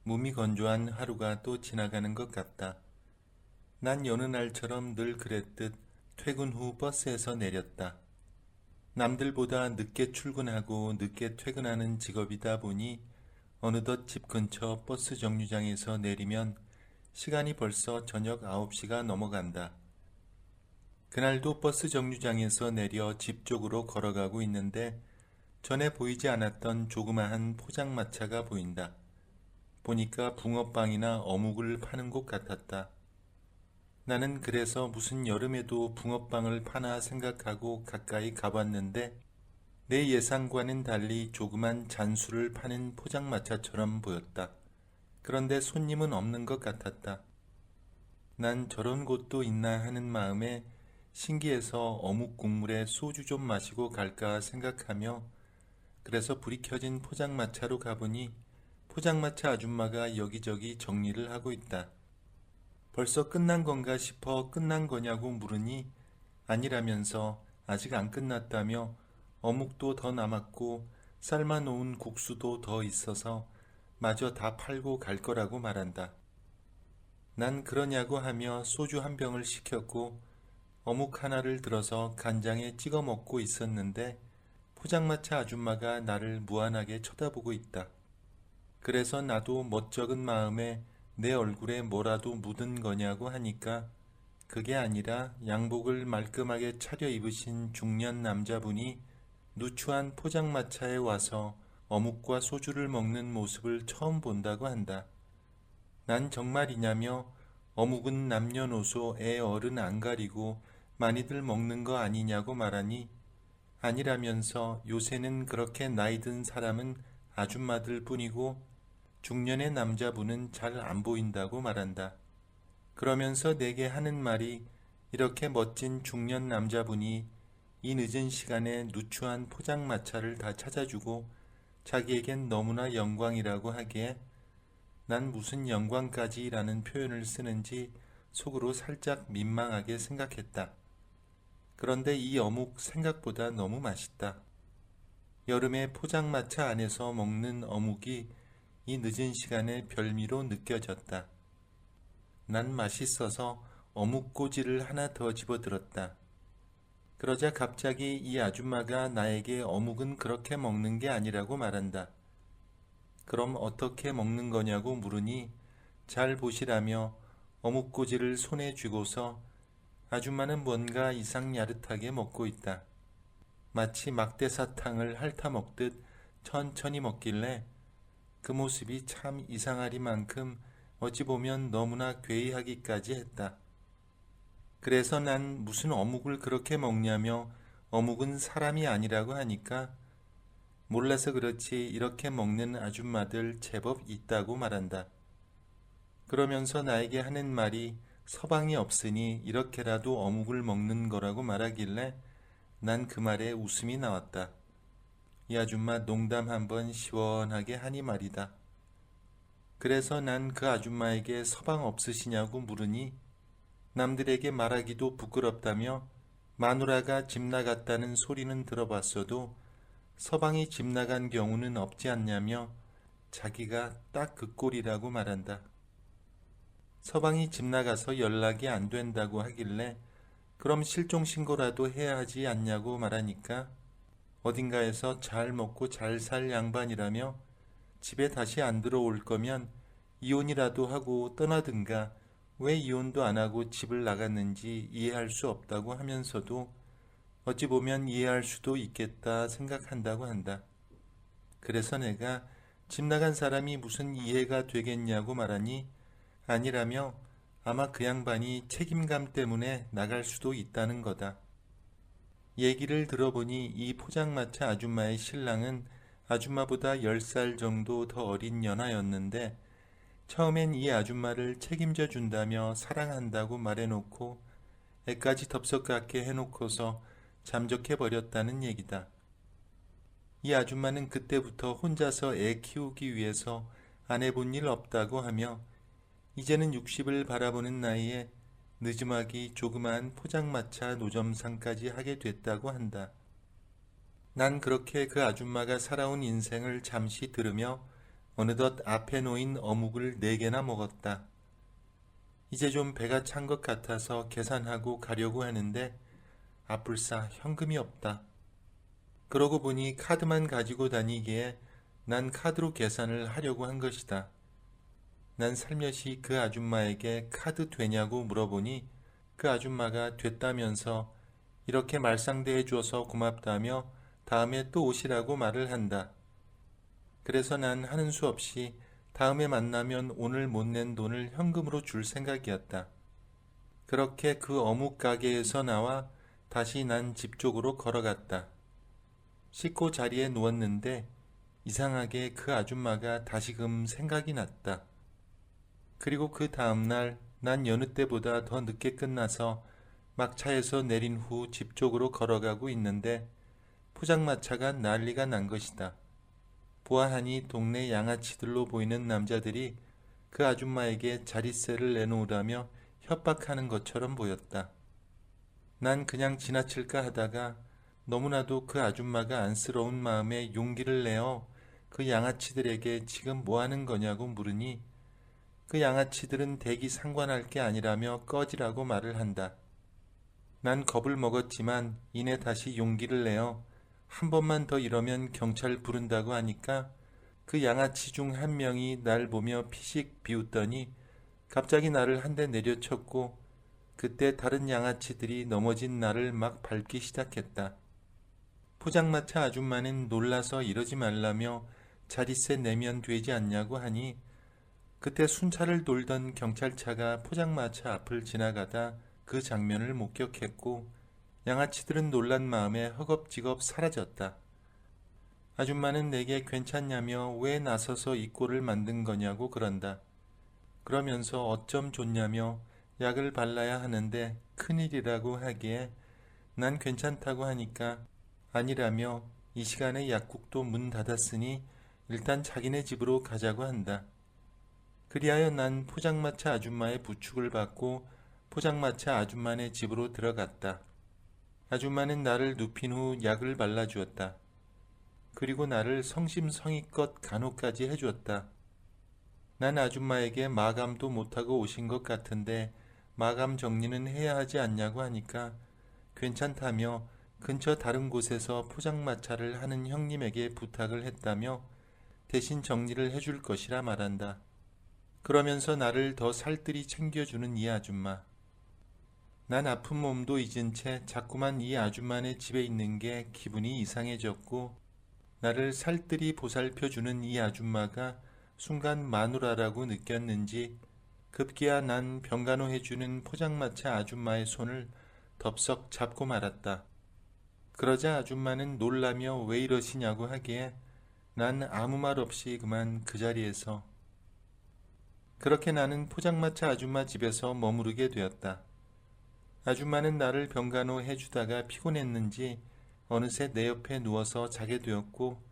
무미건조한 하루가 또 지나가는 것 같다. 난 여느 날처럼 늘 그랬듯 퇴근 후 버스에서 내렸다. 남들보다 늦게 출근하고 늦게 퇴근하는 직업이다 보니 어느덧 집 근처 버스 정류장에서 내리면 시간이 벌써 저녁 9시가 넘어간다. 그날도 버스 정류장에서 내려 집 쪽으로 걸어가고 있는데 전에 보이지 않았던 조그마한 포장마차가 보인다. 보니까 붕어빵이나 어묵을 파는 곳 같았다. 나는 그래서 무슨 여름에도 붕어빵을 파나 생각하고 가까이 가봤는데 내 예상과는 달리 조그만 잔수를 파는 포장마차처럼 보였다. 그런데 손님은 없는 것 같았다. 난 저런 곳도 있나 하는 마음에 신기해서 어묵 국물에 소주 좀 마시고 갈까 생각하며 그래서 불이 켜진 포장마차로 가보니 포장마차 아줌마가 여기저기 정리를 하고 있다. 벌써 끝난 건가 싶어 끝난 거냐고 물으니 아니라면서 아직 안 끝났다며 어묵도 더 남았고 삶아놓은 국수도 더 있어서 마저 다 팔고 갈 거라고 말한다. 난 그러냐고 하며 소주 한 병을 시켰고 어묵 하나를 들어서 간장에 찍어 먹고 있었는데 포장마차 아줌마가 나를 무안하게 쳐다보고 있다. 그래서 나도 멋쩍은 마음에 내 얼굴에 뭐라도 묻은 거냐고 하니까 그게 아니라 양복을 말끔하게 차려입으신 중년 남자분이 누추한 포장마차에 와서 어묵과 소주를 먹는 모습을 처음 본다고 한다. 난 정말이냐며 어묵은 남녀노소 애 어른 안 가리고 많이들 먹는 거 아니냐고 말하니 아니라면서 요새는 그렇게 나이 든 사람은 아줌마들 뿐이고 중년의 남자분은 잘 안 보인다고 말한다. 그러면서 내게 하는 말이 이렇게 멋진 중년 남자분이 이 늦은 시간에 누추한 포장마차를 다 찾아주고 자기에겐 너무나 영광이라고 하기에 난 무슨 영광까지라는 표현을 쓰는지 속으로 살짝 민망하게 생각했다. 그런데 이 어묵 생각보다 너무 맛있다. 여름에 포장마차 안에서 먹는 어묵이 이 늦은 시간에 별미로 느껴졌다. 난 맛있어서 어묵 꼬지를 하나 더 집어들었다. 그러자 갑자기 이 아줌마가 나에게 어묵은 그렇게 먹는 게 아니라고 말한다. 그럼 어떻게 먹는 거냐고 물으니 잘 보시라며 어묵 꼬지를 손에 쥐고서 아줌마는 뭔가 이상 야릇하게 먹고 있다. 마치 막대사탕을 핥아 먹듯 천천히 먹길래 그 모습이 참 이상하리만큼 어찌 보면 너무나 괴이하기까지 했다. 그래서 난 무슨 어묵을 그렇게 먹냐며 어묵은 사람이 아니라고 하니까 몰라서 그렇지 이렇게 먹는 아줌마들 제법 있다고 말한다. 그러면서 나에게 하는 말이 서방이 없으니 이렇게라도 어묵을 먹는 거라고 말하길래 난 그 말에 웃음이 나왔다. 이 아줌마 농담 한번 시원하게 하니 말이다. 그래서 난 그 아줌마에게 서방 없으시냐고 물으니 남들에게 말하기도 부끄럽다며 마누라가 집 나갔다는 소리는 들어봤어도 서방이 집 나간 경우는 없지 않냐며 자기가 딱 그 꼴이라고 말한다. 서방이 집 나가서 연락이 안 된다고 하길래 그럼 실종신고라도 해야 하지 않냐고 말하니까 어딘가에서 잘 먹고 잘 살 양반이라며 집에 다시 안 들어올 거면 이혼이라도 하고 떠나든가 왜 이혼도 안 하고 집을 나갔는지 이해할 수 없다고 하면서도 어찌 보면 이해할 수도 있겠다 생각한다고 한다. 그래서 내가 집 나간 사람이 무슨 이해가 되겠냐고 말하니 아니라며 아마 그 양반이 책임감 때문에 나갈 수도 있다는 거다. 얘기를 들어보니 이 포장마차 아줌마의 신랑은 아줌마보다 10살 정도 더 어린 연하였는데 처음엔 이 아줌마를 책임져 준다며 사랑한다고 말해놓고 애까지 덥석같게 해놓고서 잠적해버렸다는 얘기다. 이 아줌마는 그때부터 혼자서 애 키우기 위해서 안 해본 일 없다고 하며 이제는 60을 바라보는 나이에 늦음하기 조그마한 포장마차 노점상까지 하게 됐다고 한다. 난 그렇게 그 아줌마가 살아온 인생을 잠시 들으며 어느덧 앞에 놓인 어묵을 4개나 먹었다. 이제 좀 배가 찬 것 같아서 계산하고 가려고 하는데 아뿔싸 현금이 없다. 그러고 보니 카드만 가지고 다니기에 난 카드로 계산을 하려고 한 것이다. 난 살며시 그 아줌마에게 카드 되냐고 물어보니 그 아줌마가 됐다면서 이렇게 말상대해 줘서 고맙다며 다음에 또 오시라고 말을 한다. 그래서 난 하는 수 없이 다음에 만나면 오늘 못 낸 돈을 현금으로 줄 생각이었다. 그렇게 그 어묵 가게에서 나와 다시 난 집 쪽으로 걸어갔다. 씻고 자리에 누웠는데 이상하게 그 아줌마가 다시금 생각이 났다. 그리고 그 다음날 난 여느 때보다 더 늦게 끝나서 막차에서 내린 후 집 쪽으로 걸어가고 있는데 포장마차가 난리가 난 것이다. 보아하니 동네 양아치들로 보이는 남자들이 그 아줌마에게 자릿세를 내놓으라며 협박하는 것처럼 보였다. 난 그냥 지나칠까 하다가 너무나도 그 아줌마가 안쓰러운 마음에 용기를 내어 그 양아치들에게 지금 뭐 하는 거냐고 물으니 그 양아치들은 대기 상관할 게 아니라며 꺼지라고 말을 한다. 난 겁을 먹었지만 이내 다시 용기를 내어 한 번만 더 이러면 경찰 부른다고 하니까 그 양아치 중 한 명이 날 보며 피식 비웃더니 갑자기 나를 한 대 내려쳤고 그때 다른 양아치들이 넘어진 나를 막 밟기 시작했다. 포장마차 아줌마는 놀라서 이러지 말라며 자릿세 내면 되지 않냐고 하니 그때 순찰을 돌던 경찰차가 포장마차 앞을 지나가다 그 장면을 목격했고 양아치들은 놀란 마음에 허겁지겁 사라졌다. 아줌마는 내게 괜찮냐며 왜 나서서 이 꼴을 만든 거냐고 그런다. 그러면서 어쩜 좋냐며 약을 발라야 하는데 큰일이라고 하기에 난 괜찮다고 하니까 아니라며 이 시간에 약국도 문 닫았으니 일단 자기네 집으로 가자고 한다. 그리하여 난 포장마차 아줌마의 부축을 받고 포장마차 아줌마네 집으로 들어갔다. 아줌마는 나를 눕힌 후 약을 발라주었다. 그리고 나를 성심성의껏 간호까지 해주었다. 난 아줌마에게 마감도 못하고 오신 것 같은데 마감 정리는 해야 하지 않냐고 하니까 괜찮다며 근처 다른 곳에서 포장마차를 하는 형님에게 부탁을 했다며 대신 정리를 해줄 것이라 말한다. 그러면서 나를 더 살뜰히 챙겨주는 이 아줌마. 난 아픈 몸도 잊은 채 자꾸만 이 아줌마네 집에 있는 게 기분이 이상해졌고 나를 살뜰히 보살펴주는 이 아줌마가 순간 마누라라고 느꼈는지 급기야 난 병간호해주는 포장마차 아줌마의 손을 덥석 잡고 말았다. 그러자 아줌마는 놀라며 왜 이러시냐고 하기에 난 아무 말 없이 그만 그 자리에서 그렇게 나는 포장마차 아줌마 집에서 머무르게 되었다. 아줌마는 나를 병간호 해주다가 피곤했는지 어느새 내 옆에 누워서 자게 되었고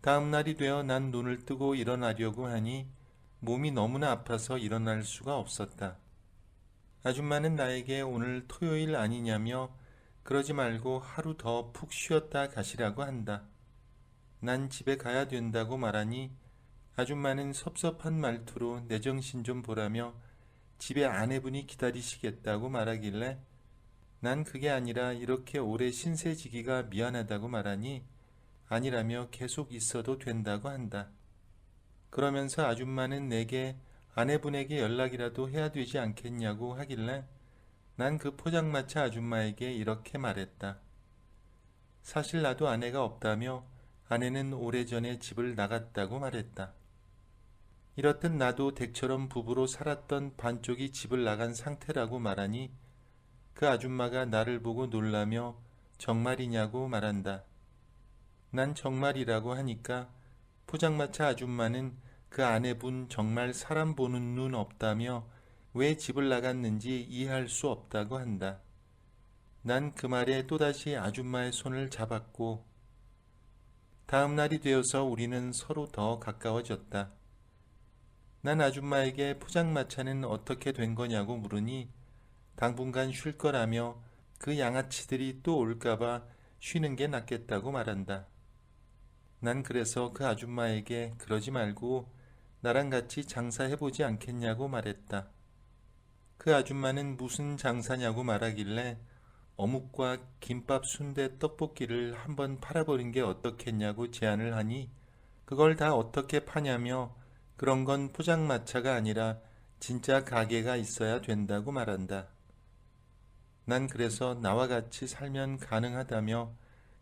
다음 날이 되어 난 눈을 뜨고 일어나려고 하니 몸이 너무나 아파서 일어날 수가 없었다. 아줌마는 나에게 오늘 토요일 아니냐며 그러지 말고 하루 더 푹 쉬었다 가시라고 한다. 난 집에 가야 된다고 말하니 아줌마는 섭섭한 말투로 내 정신 좀 보라며 집에 아내분이 기다리시겠다고 말하길래 난 그게 아니라 이렇게 오래 신세지기가 미안하다고 말하니 아니라며 계속 있어도 된다고 한다. 그러면서 아줌마는 내게 아내분에게 연락이라도 해야 되지 않겠냐고 하길래 난 그 포장마차 아줌마에게 이렇게 말했다. 사실 나도 아내가 없다며 아내는 오래전에 집을 나갔다고 말했다. 이렇듯 나도 댁처럼 부부로 살았던 반쪽이 집을 나간 상태라고 말하니 그 아줌마가 나를 보고 놀라며 정말이냐고 말한다. 난 정말이라고 하니까 포장마차 아줌마는 그 아내분 정말 사람 보는 눈 없다며 왜 집을 나갔는지 이해할 수 없다고 한다. 난 그 말에 또다시 아줌마의 손을 잡았고 다음 날이 되어서 우리는 서로 더 가까워졌다. 난 아줌마에게 포장마차는 어떻게 된 거냐고 물으니 당분간 쉴 거라며 그 양아치들이 또 올까봐 쉬는 게 낫겠다고 말한다. 난 그래서 그 아줌마에게 그러지 말고 나랑 같이 장사해보지 않겠냐고 말했다. 그 아줌마는 무슨 장사냐고 말하길래 어묵과 김밥, 순대, 떡볶이를 한번 팔아버린 게 어떻겠냐고 제안을 하니 그걸 다 어떻게 파냐며 그런 건 포장마차가 아니라 진짜 가게가 있어야 된다고 말한다. 난 그래서 나와 같이 살면 가능하다며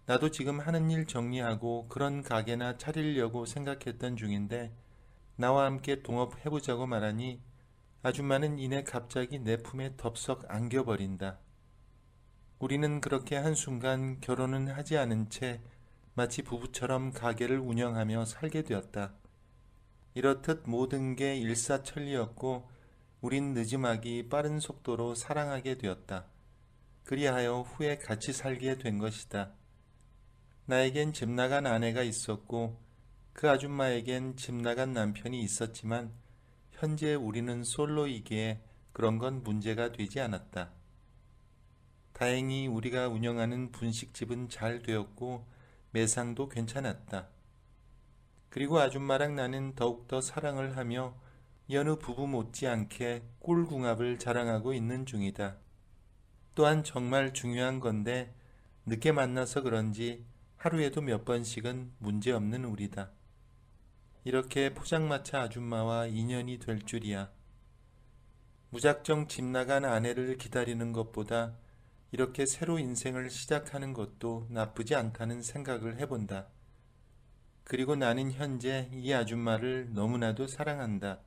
나도 지금 하는 일 정리하고 그런 가게나 차리려고 생각했던 중인데 나와 함께 동업해보자고 말하니 아줌마는 이내 갑자기 내 품에 덥석 안겨버린다. 우리는 그렇게 한순간 결혼은 하지 않은 채 마치 부부처럼 가게를 운영하며 살게 되었다. 이렇듯 모든 게 일사천리였고 우린 느지막이 빠른 속도로 사랑하게 되었다. 그리하여 후에 같이 살게 된 것이다. 나에겐 집 나간 아내가 있었고 그 아줌마에겐 집 나간 남편이 있었지만 현재 우리는 솔로이기에 그런 건 문제가 되지 않았다. 다행히 우리가 운영하는 분식집은 잘 되었고 매상도 괜찮았다. 그리고 아줌마랑 나는 더욱더 사랑을 하며 여느 부부 못지않게 꿀궁합을 자랑하고 있는 중이다. 또한 정말 중요한 건데 늦게 만나서 그런지 하루에도 몇 번씩은 문제없는 우리다. 이렇게 포장마차 아줌마와 인연이 될 줄이야. 무작정 집 나간 아내를 기다리는 것보다 이렇게 새로 인생을 시작하는 것도 나쁘지 않다는 생각을 해본다. 그리고 나는 현재 이 아줌마를 너무나도 사랑한다.